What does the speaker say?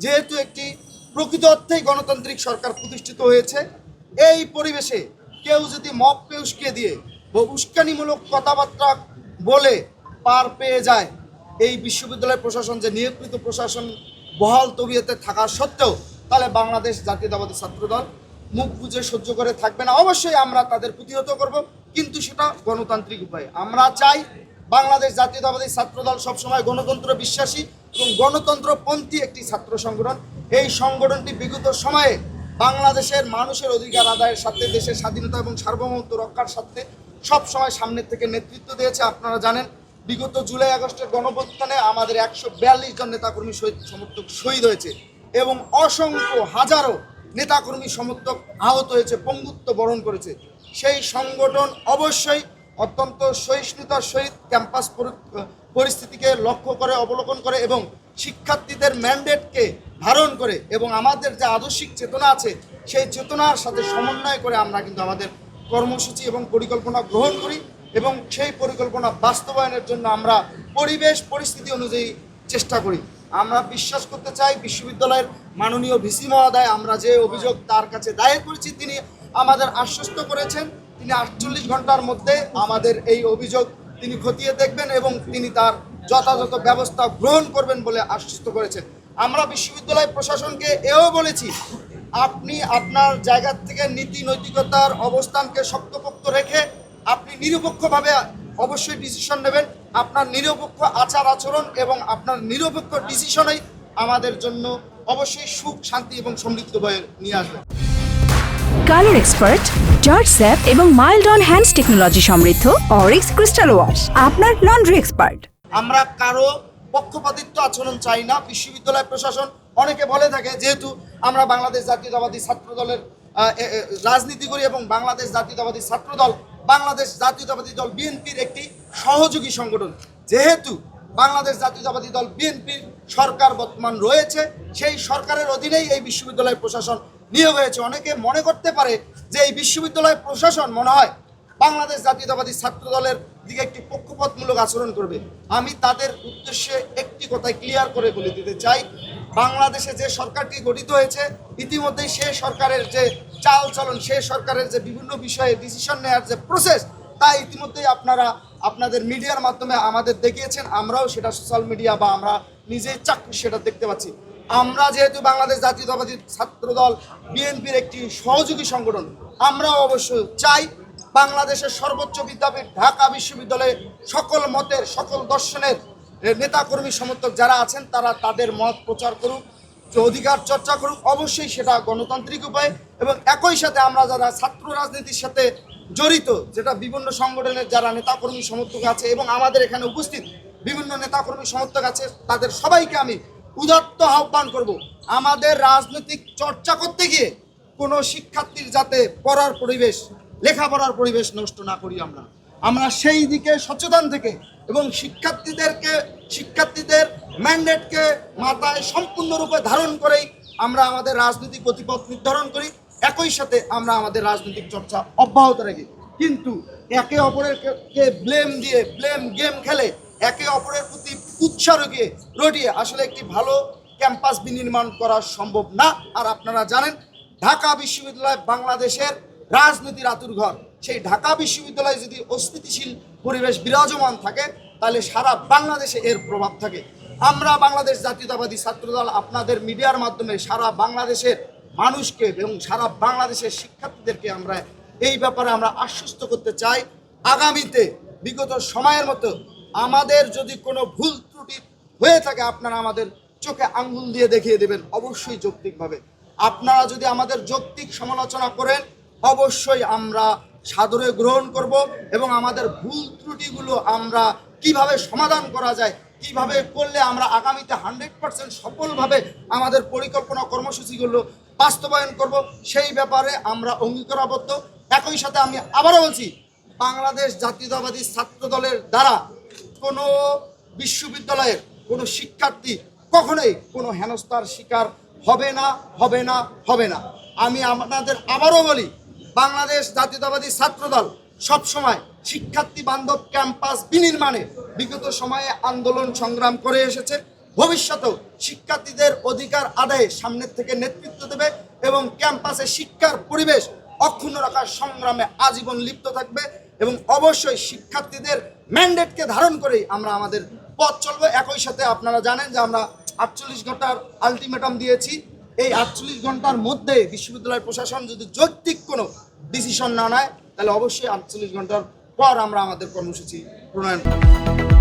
যেহেতু একটি প্রকৃত অর্থেই গণতান্ত্রিক সরকার প্রতিষ্ঠিত হয়েছে, এই পরিবেশে কেউ যদি মবকে উস্কে দিয়ে বা উস্কানিমূলক কথাবার্তা বলে পার পেয়ে যায়, এই বিশ্ববিদ্যালয় প্রশাসন যে নিয়োগকৃত প্রশাসন বহাল তবিয়তে থাকা সত্ত্বেও, তাহলে বাংলাদেশ জাতীয়তাবাদী ছাত্রদল মুখ বুজে সহ্য করে থাকবে না। অবশ্যই আমরা তাদের প্রতিহত করব, কিন্তু সেটা গণতান্ত্রিক উপায়ে। আমরা চাই বাংলাদেশ জাতীয়তাবাদী ছাত্রদল সবসময় গণতন্ত্র বিশ্বাসী এবং গণতন্ত্রপন্থী একটি ছাত্র সংগঠন। এই সংগঠনটি বিগত সময়ে বাংলাদেশের মানুষের অধিকার আদায়ের সাথে, দেশের স্বাধীনতা এবং সার্বভৌমত্ব রক্ষার সাথে সবসময় সামনের থেকে নেতৃত্ব দিয়েছে। আপনারা জানেন, বিগত জুলাই আগস্টের গণঅভ্যুত্থানে আমাদের 142 জন নেতাকর্মী সমর্থক শহীদ হয়েছে এবং অসংখ্য হাজারো নেতাকর্মী সমর্থক আহত হয়েছে, পঙ্গুত্ব বরণ করেছে। সেই সংগঠন অবশ্যই অত্যন্ত সহিষ্ণুতার সহিত ক্যাম্পাস পরিস্থিতিকে লক্ষ্য করে, অবলোকন করে এবং শিক্ষার্থীদের ম্যান্ডেটকে ধারণ করে এবং আমাদের যে আদর্শিক চেতনা আছে সেই চেতনার সাথে সমন্বয় করে আমরা কিন্তু আমাদের কর্মসূচি এবং পরিকল্পনা গ্রহণ করি এবং সেই পরিকল্পনা বাস্তবায়নের জন্য আমরা পরিবেশ পরিস্থিতি অনুযায়ী চেষ্টা করি। আমরা বিশ্বাস করতে চাই বিশ্ববিদ্যালয়ের মাননীয় ভিসি মহোদয়, আমরা যে অভিযোগ তার কাছে দায়ের করেছি, তিনি আমাদের আশ্বস্ত করেছেন তিনি 48 ঘন্টার মধ্যে আমাদের এই অভিযোগ তিনি খতিয়ে দেখবেন এবং তিনি তার যথাযথ ব্যবস্থা গ্রহণ করবেন বলে আশ্বস্ত করেছেন। আমরা বিশ্ববিদ্যালয় প্রশাসনকে এও বলেছি, আপনি আপনার জায়গা থেকে নীতি নৈতিকতার অবস্থানকে শক্তপোক্ত রেখে আপনি নিরপেক্ষভাবে অবশ্যই ডিসিশন নেবেন। আপনার নিরপেক্ষ আচার আচরণ এবং আপনার নিরপেক্ষ ডিসিশনই আমাদের জন্য অবশ্যই সুখ, শান্তি এবং সমৃদ্ধ বয়ে নিয়ে আসবে। কালার এক্সপার্ট, জর্জ স্যাপ এবং মাইল্ড অন হ্যান্ডস টেকনোলজি সমৃদ্ধ অরিক্স ক্রিস্টাল ওয়াশ আপনার লন্ড্রি এক্সপার্ট। আমরা কারো পক্ষপাতিত্ব আচরণ চাই না। বিশ্ববিদ্যালয় প্রশাসন অনেকে বলে থাকে, যেহেতু আমরা বাংলাদেশ জাতীয়তাবাদী ছাত্রদলের রাজনীতি করি এবং বাংলাদেশ জাতীয়তাবাদী ছাত্রদল বাংলাদেশ জাতীয়তাবাদী দল বিএনপির একটি সহযোগী সংগঠন, যেহেতু বাংলাদেশ জাতীয়তাবাদী দল বিএনপির সরকার বর্তমান রয়েছে, সেই সরকারের অধীনেই এই বিশ্ববিদ্যালয় প্রশাসন নিয়োগ হয়েছে। অনেকে মনে করতে পারে যে এই বিশ্ববিদ্যালয় প্রশাসন মনে হয় বাংলাদেশ জাতীয়তাবাদী ছাত্র দলের দিকে একটি পক্ষপাতমূলক আচরণ করবে। আমি তাদের উদ্দেশ্যে একটি কথাই ক্লিয়ার করে বলে দিতে চাই, বাংলাদেশে যে সরকারটি গঠিত হয়েছে ইতিমধ্যেই সে সরকারের যে চাল চলন, সে সরকারের যে বিভিন্ন বিষয়ে ডিসিশন নেওয়ার যে প্রসেস, তা ইতিমধ্যেই আপনারা আপনাদের মিডিয়ার মাধ্যমে আমাদের দেখিয়েছেন, আমরাও সেটা সোশ্যাল মিডিয়া বা আমরা নিজেই চাকরি সেটা দেখতে পাচ্ছি। আমরা যেহেতু বাংলাদেশ জাতীয়তাবাদী ছাত্রদল বিএনপির একটি সহযোগী সংগঠন, আমরাও অবশ্য চাই বাংলাদেশের সর্বোচ্চ বিদ্যাপীঠ ঢাকা বিশ্ববিদ্যালয়ে সকল মতের, সকল দর্শনের নেতাকর্মী সমর্থক যারা আছেন তারা তাদের মত প্রচার করুক, অধিকার চর্চা করুক, অবশ্যই সেটা গণতান্ত্রিক উপায়ে। এবং একই সাথে আমরা যারা ছাত্র রাজনীতির সাথে জড়িত, যেটা বিভিন্ন সংগঠনের যারা নেতাকর্মী সমর্থক আছে এবং আমাদের এখানে উপস্থিত বিভিন্ন নেতাকর্মী সমর্থক আছে, তাদের সবাইকে আমি উদাত্ত আহ্বান করব, আমাদের রাজনৈতিক চর্চা করতে গিয়ে কোনো শিক্ষার্থীর যাতে পড়ার পরিবেশ, লেখাপড়ার পরিবেশ নষ্ট না করি। আমরা সেই দিকে সচেতন থেকে এবং শিক্ষার্থীদের ম্যান্ডেটকে মাথায় সম্পূর্ণরূপে ধারণ করেই আমরা আমাদের রাজনৈতিক গতিপথ নির্ধারণ করি। একই সাথে আমরা আমাদের রাজনৈতিক চর্চা অব্যাহত রাখি, কিন্তু একে অপরেরকে ব্লেম দিয়ে ব্লেম গেম খেলে একে অপরের প্রতি উৎসাহ রটিয়ে আসলে একটি ভালো ক্যাম্পাস বিনির্মাণ করা সম্ভব না। আর আপনারা জানেন, ঢাকা বিশ্ববিদ্যালয় বাংলাদেশের রাজনীতির আতুরঘর। সেই ঢাকা বিশ্ববিদ্যালয়ে যদি অস্থিতিশীল পরিবেশ বিরাজমান থাকে, তাহলে সারা বাংলাদেশে এর প্রভাব থাকে। আমরা বাংলাদেশ জাতীয়তাবাদী ছাত্রদল আপনাদের মিডিয়ার মাধ্যমে সারা বাংলাদেশের মানুষকে এবং সারা বাংলাদেশের শিক্ষার্থীদেরকে আমরা এই ব্যাপারে আমরা আশ্বস্ত করতে চাই, আগামীতে বিগত সময়ের মতো আমাদের যদি কোনো ভুল ত্রুটি হয়ে থাকে, আপনারা আমাদের চোখে আঙ্গুল দিয়ে দেখিয়ে দেবেন, অবশ্যই যৌক্তিকভাবে। আপনারা যদি আমাদের যৌক্তিক সমালোচনা করেন, অবশ্যই আমরা সাদরে গ্রহণ করব এবং আমাদের ভুল ত্রুটিগুলো আমরা কিভাবে সমাধান করা যায়, কিভাবে করলে আমরা আগামীতে 100% সফলভাবে আমাদের পরিকল্পনা কর্মসূচিগুলো বাস্তবায়ন করব, সেই ব্যাপারে আমরা অঙ্গীকারাবদ্ধ। একই সাথে আমি আবারও বলছি, বাংলাদেশ জাতীয়তাবাদী ছাত্র দলের দ্বারা কোনো বিশ্ববিদ্যালয়ের কোনো শিক্ষার্থী কখনোই কোনো হেনস্থার শিকার হবে না, হবে না, হবে না। আমি আপনাদের আবারও বলি, বাংলাদেশ জাতীয়তাবাদী ছাত্রদল সবসময় শিক্ষার্থী বান্ধব ক্যাম্পাস বিনির্মাণে বিগত সময়ে আন্দোলন সংগ্রাম করে এসেছে ভবিষ্যতেও শিক্ষার্থীদের অধিকার আদায়ে সামনের থেকে নেতৃত্ব দেবে এবং ক্যাম্পাসে শিক্ষার পরিবেশ অক্ষুণ্ণ রাখার সংগ্রামে আজীবন লিপ্ত থাকবে এবং অবশ্যই শিক্ষার্থীদের ম্যান্ডেটকে ধারণ করেই আমরা আমাদের পথ চলবো। একই সাথে আপনারা জানেন যে আমরা 48 ঘন্টার আলটিমেটাম দিয়েছি। এই 48 ঘন্টার মধ্যে বিশ্ববিদ্যালয় প্রশাসন যদি যৌক্তিক কোনো ডিসিশন না নেয় তাহলে অবশ্যই 48 ঘন্টার পর আমরা আমাদের কর্মসূচি প্রণয়ন করব।